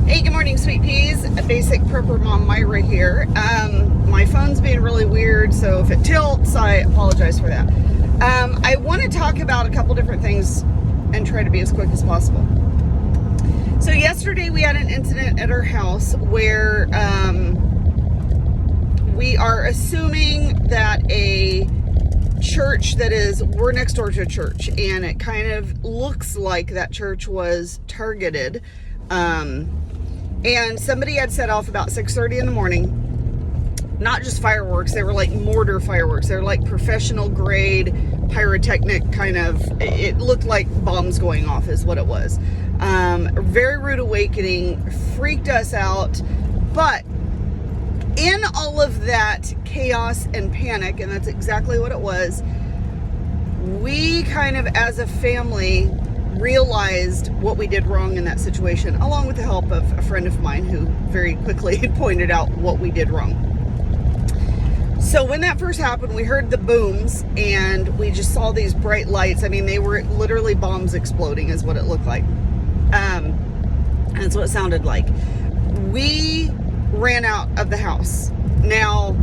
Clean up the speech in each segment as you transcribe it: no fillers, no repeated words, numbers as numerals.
Hey, good morning, sweet peas. A basic prepper mom Myra here. My phone's being really weird, so if it tilts, I apologize for that. I want to talk about a couple different things and try to be as quick as possible. So yesterday we had an incident at our house where we are assuming that a church we're next door to a church, and it kind of looks like that church was targeted. And somebody had set off about 6:30 in the morning, not just fireworks, they were like mortar fireworks. They're like professional grade pyrotechnic kind of, it looked like bombs going off is what it was. Very rude awakening, freaked us out. But in all of that chaos and panic, and that's exactly what it was, we kind of as a family realized what we did wrong in that situation, along with the help of a friend of mine who very quickly pointed out what we did wrong. So when that first happened, we heard the booms and we just saw these bright lights. I mean, they were literally bombs exploding is what it looked like. That's what it sounded like. We ran out of the house. Now,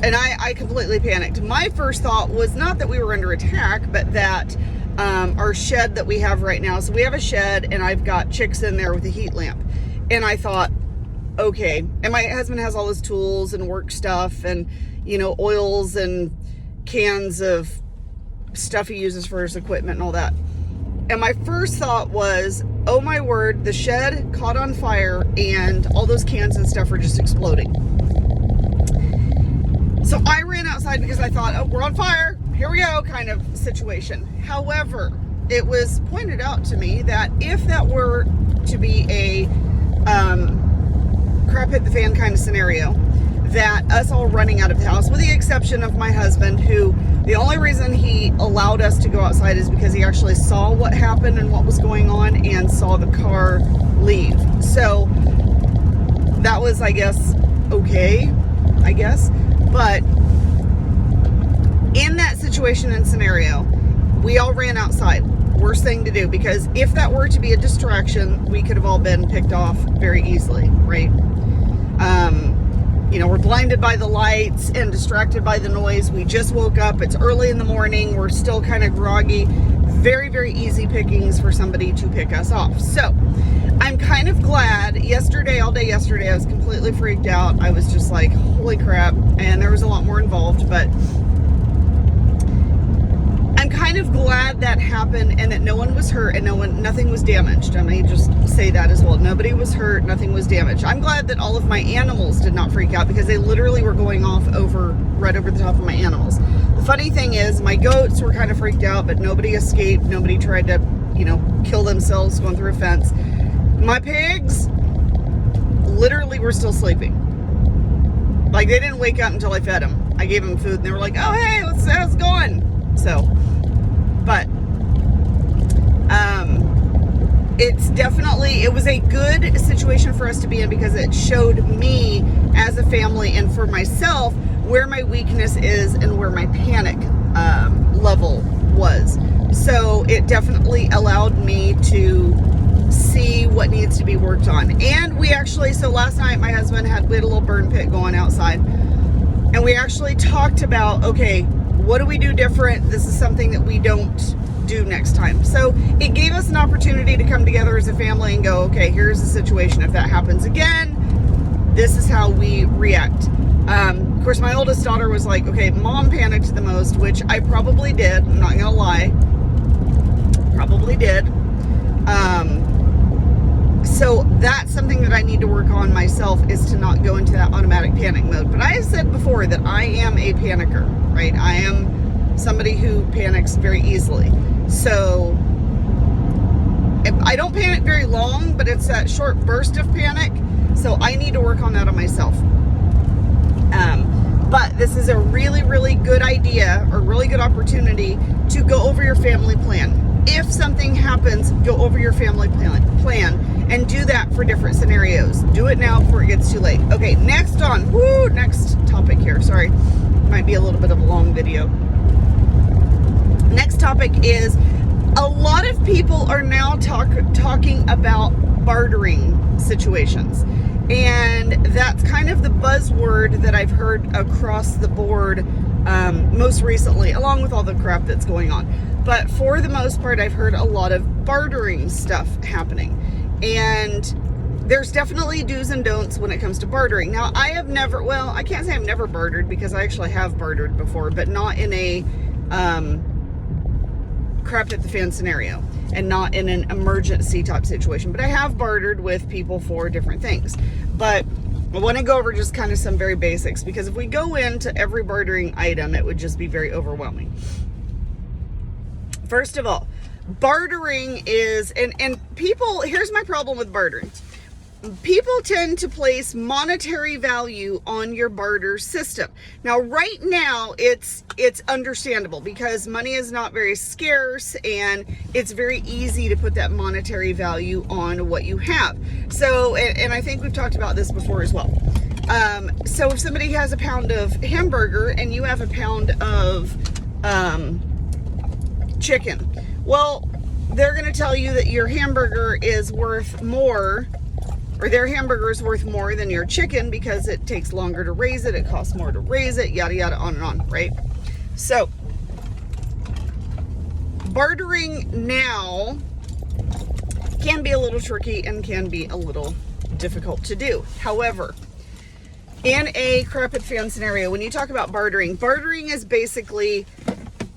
and I completely panicked. My first thought was not that we were under attack, but that our shed that we have right now. So we have a shed and I've got chicks in there with a heat lamp. And I thought, okay. And my husband has all his tools and work stuff and, you know, oils and cans of stuff he uses for his equipment and all that. And my first thought was, oh my word, the shed caught on fire and all those cans and stuff are just exploding. So I ran outside because I thought, oh, we're on fire. Here we go, kind of situation. However, it was pointed out to me that if that were to be a crap hit the fan kind of scenario, that us all running out of the house, with the exception of my husband, who the only reason he allowed us to go outside is because he actually saw what happened and what was going on and saw the car leave. So that was, I guess, okay, I guess. But in that situation and scenario, we all ran outside. Worst thing to do, because if that were to be a distraction, we could have all been picked off very easily, right? You know, we're blinded by the lights and distracted by the noise. We just woke up. It's early in the morning. We're still kind of groggy. Very, very easy pickings for somebody to pick us off. So I'm kind of glad. All day yesterday, I was completely freaked out. I was just like, holy crap. And there was a lot more involved, but I'm kind of glad that happened and that no one was hurt and nothing was damaged. I may just say that as well. Nobody was hurt, nothing was damaged. I'm glad that all of my animals did not freak out, because they literally were going off right over the top of my animals. The funny thing is, my goats were kind of freaked out, but nobody escaped. Nobody tried to, you know, kill themselves going through a fence. My pigs literally were still sleeping. Like, they didn't wake up until I fed them. I gave them food and they were like, oh, hey, how's it going? So, but it was a good situation for us to be in, because it showed me as a family and for myself where my weakness is and where my panic level was. So it definitely allowed me to see what needs to be worked on. And we actually, so last night my husband we had a little burn pit going outside, and we actually talked about, okay, what do we do different? This is something that we don't do next time. So it gave us an opportunity to come together as a family and go, okay, here's the situation. If that happens again, this is how we react. Of course, my oldest daughter was like, okay, mom panicked the most, which I probably did. I'm not gonna lie. Probably did. So that's something that I need to work on myself, is to not go into that automatic panic mode. But I have said before that I am a panicker, right? I am somebody who panics very easily. So I don't panic very long, but it's that short burst of panic. So I need to work on that on myself. But this is a really, really good idea, or really good opportunity to go over your family plan. If something happens, go over your family plan and do that for different scenarios. Do it now before it gets too late. Okay, next topic here. Sorry, might be a little bit of a long video. Next topic is, a lot of people are now talking about bartering. situations. And that's kind of the buzzword that I've heard across the board most recently, along with all the crap that's going on. But for the most part, I've heard a lot of bartering stuff happening. And there's definitely do's and don'ts when it comes to bartering. Now, I have never, well, I can't say I've never bartered, because I actually have bartered before, but not in a crap at the fan scenario, and not in an emergency type situation. But I have bartered with people for different things. But I want to go over just kind of some very basics, because if we go into every bartering item, it would just be very overwhelming. First of all, bartering is, and people, here's my problem with bartering. People tend to place monetary value on your barter system. Now, right now, it's understandable, because money is not very scarce, and it's very easy to put that monetary value on what you have. So, and I think we've talked about this before as well. So if somebody has a pound of hamburger and you have a pound of chicken, well, they're going to tell you that your hamburger is worth more, or their hamburger is worth more than your chicken, because it takes longer to raise it, it costs more to raise it, yada yada, on and on, right? So bartering now can be a little tricky and can be a little difficult to do. However, in a crap at fan scenario, when you talk about bartering is basically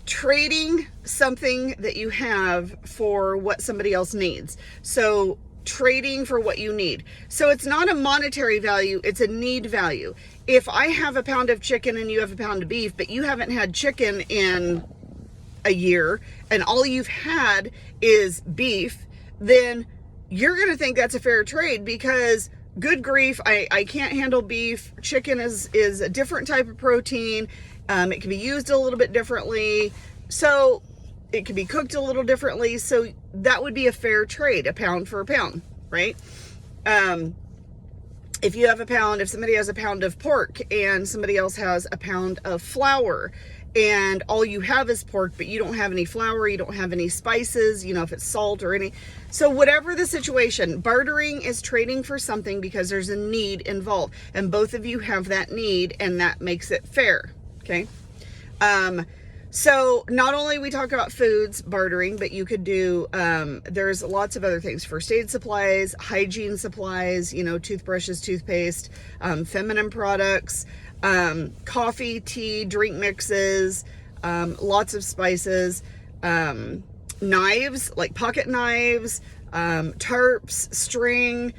trading something that you have for what somebody else needs. So trading for what you need. So it's not a monetary value, it's a need value. If I have a pound of chicken and you have a pound of beef, but you haven't had chicken in a year and all you've had is beef, then you're going to think that's a fair trade, because good grief, I can't handle beef. Chicken is a different type of protein. It can be used a little bit differently. So it can be cooked a little differently. So that would be a fair trade, a pound for a pound, right? If you have a pound, if somebody has a pound of pork and somebody else has a pound of flour, and all you have is pork, but you don't have any flour, you don't have any spices, if it's salt or any. So whatever the situation, bartering is trading for something because there's a need involved, and both of you have that need, and that makes it fair, okay? So not only we talk about foods bartering, but you could do, there's lots of other things: first aid supplies, hygiene supplies, toothbrushes, toothpaste, feminine products, coffee, tea, drink mixes, lots of spices, knives, like pocket knives, tarps, string,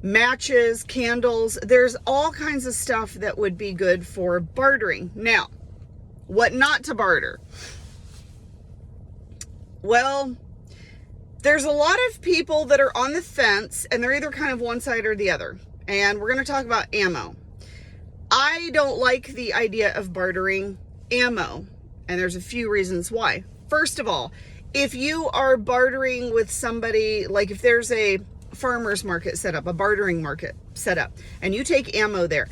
matches, candles. There's all kinds of stuff that would be good for bartering. Now, what not to barter? Well, there's a lot of people that are on the fence, and they're either kind of one side or the other. And we're going to talk about ammo. I don't like the idea of bartering ammo, and there's a few reasons why. First of all, if you are bartering with somebody, like if there's a farmer's market set up, a bartering market set up, and you take ammo there,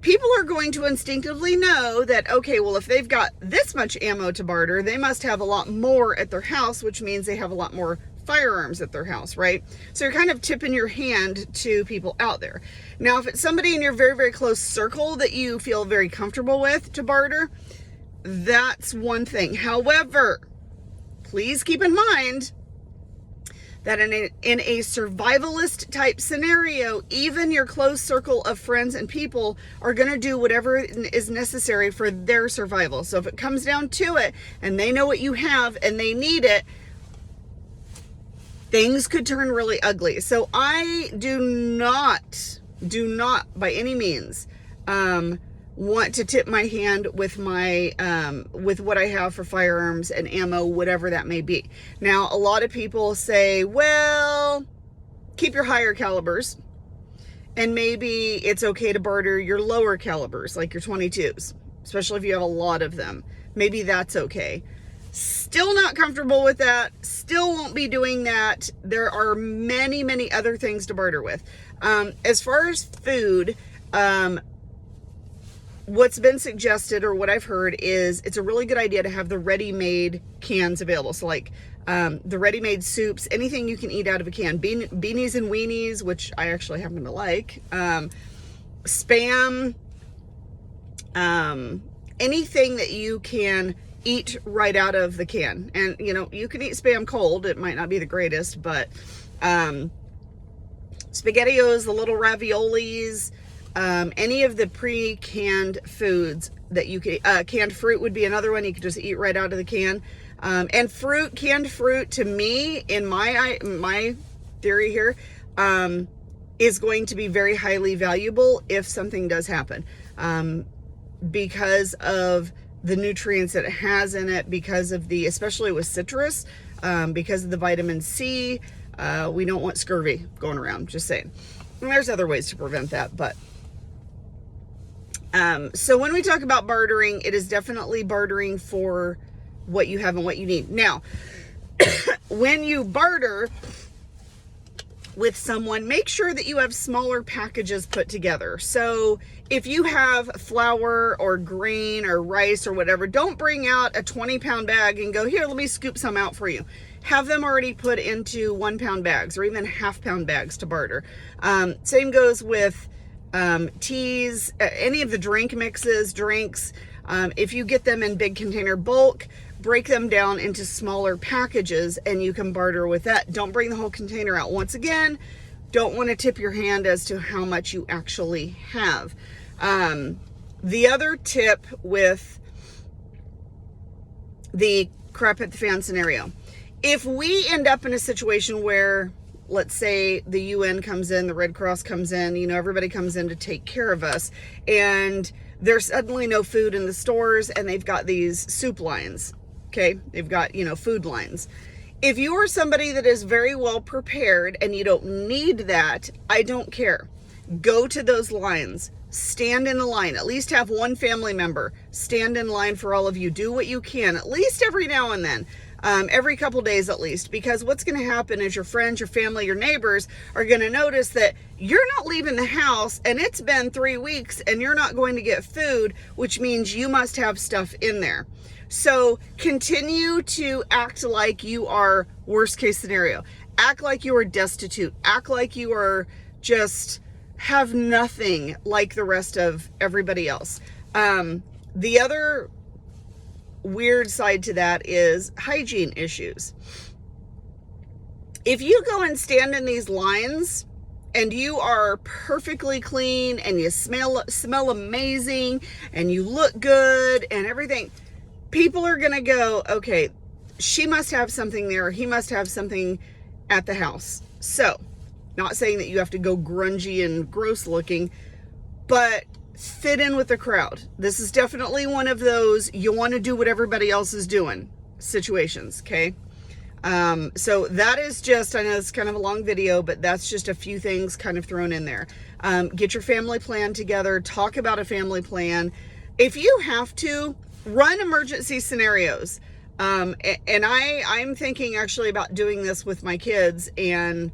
people are going to instinctively know that, okay, well, if they've got this much ammo to barter, they must have a lot more at their house, which means they have a lot more firearms at their house, right? So you're kind of tipping your hand to people out there. Now, if it's somebody in your very, very close circle that you feel very comfortable with to barter, that's one thing. However, please keep in mind that in a survivalist type scenario, even your close circle of friends and people are going to do whatever is necessary for their survival. So if it comes down to it and they know what you have and they need it, things could turn really ugly. So I do not by any means want to tip my hand with my with what I have for firearms and ammo, whatever that may be. Now, a lot of people say, well, keep your higher calibers, and maybe it's okay to barter your lower calibers, like your 22s, especially if you have a lot of them. Maybe that's okay. Still not comfortable with that. Still won't be doing that. There are many, many other things to barter with. As far as food, what's been suggested, or what I've heard, is it's a really good idea to have the ready-made cans available. So like the ready-made soups, anything you can eat out of a can, beanies and weenies, which I actually happen to like, Spam, anything that you can eat right out of the can. And you know, you can eat Spam cold. It might not be the greatest, but SpaghettiOs, the little raviolis, any of the pre-canned foods that you can, canned fruit would be another one you could just eat right out of the can. And fruit, canned fruit, to me, in my theory here, is going to be very highly valuable if something does happen, because of the nutrients that it has in it, because of the, especially with citrus, because of the vitamin C. We don't want scurvy going around, just saying. And there's other ways to prevent that, but so when we talk about bartering, it is definitely bartering for what you have and what you need. Now, when you barter with someone, make sure that you have smaller packages put together. So if you have flour or grain or rice or whatever, don't bring out a 20-pound bag and go, here, let me scoop some out for you. Have them already put into 1-pound bags or even half-pound bags to barter. Same goes with teas, any of the drink mixes, drinks. If you get them in big container bulk, break them down into smaller packages and you can barter with that. Don't bring the whole container out. Once again, don't want to tip your hand as to how much you actually have. The other tip with the crap at the fan scenario, if we end up in a situation where, let's say the UN comes in, the Red Cross comes in, you know, everybody comes in to take care of us, and there's suddenly no food in the stores and they've got these soup lines. Okay, they've got, you know, food lines. If you are somebody that is very well prepared and you don't need that, I don't care. Go to those lines. Stand in the line. At least have one family member stand in line for all of you. Do what you can, at least every now and then. Every couple days at least, because what's going to happen is your friends, your family, your neighbors are going to notice that you're not leaving the house and it's been 3 weeks and you're not going to get food, which means you must have stuff in there. So continue to act like you are worst case scenario. Act like you are destitute. Act like you are just have nothing like the rest of everybody else. The other weird side to that is hygiene issues. If you go and stand in these lines and you are perfectly clean and you smell amazing and you look good and everything, people are going to go, okay, she must have something there. He must have something at the house. So, not saying that you have to go grungy and gross looking, but fit in with the crowd. This is definitely one of those you want to do what everybody else is doing situations, okay? So that is just, I know it's kind of a long video, but that's just a few things kind of thrown in there. Get your family plan together. Talk about a family plan. If you have to, run emergency scenarios. And I'm thinking actually about doing this with my kids, and,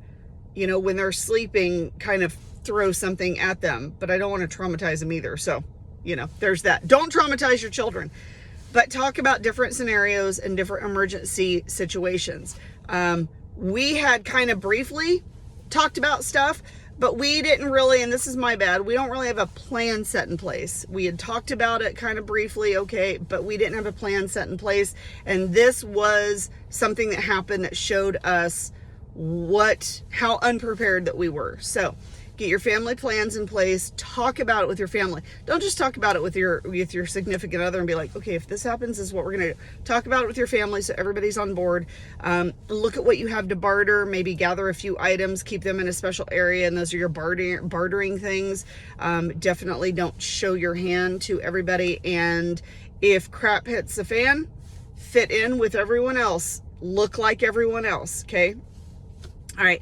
you know, when they're sleeping, kind of throw something at them, but I don't want to traumatize them either. So, you know, there's that. Don't traumatize your children, but talk about different scenarios and different emergency situations. We had kind of briefly talked about stuff, but we didn't really, and this is my bad, we don't really have a plan set in place. We had talked about it kind of briefly, okay, but we didn't have a plan set in place. And this was something that happened that showed us how unprepared that we were. So get your family plans in place. Talk about it with your family. Don't just talk about it with your significant other and be like, okay, if this happens, this is what we're going to do. Talk about it with your family so everybody's on board. Look at what you have to barter. Maybe gather a few items, keep them in a special area, and those are your bartering things. Definitely don't show your hand to everybody. And if crap hits the fan, fit in with everyone else. Look like everyone else, okay? All right.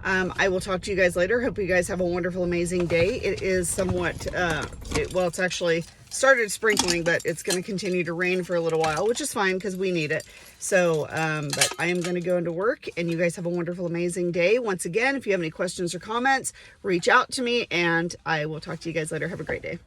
I will talk to you guys later. Hope you guys have a wonderful, amazing day. It is somewhat, well, it's actually started sprinkling, but it's going to continue to rain for a little while, which is fine because we need it. So, but I am going to go into work, and you guys have a wonderful, amazing day. Once again, if you have any questions or comments, reach out to me, and I will talk to you guys later. Have a great day.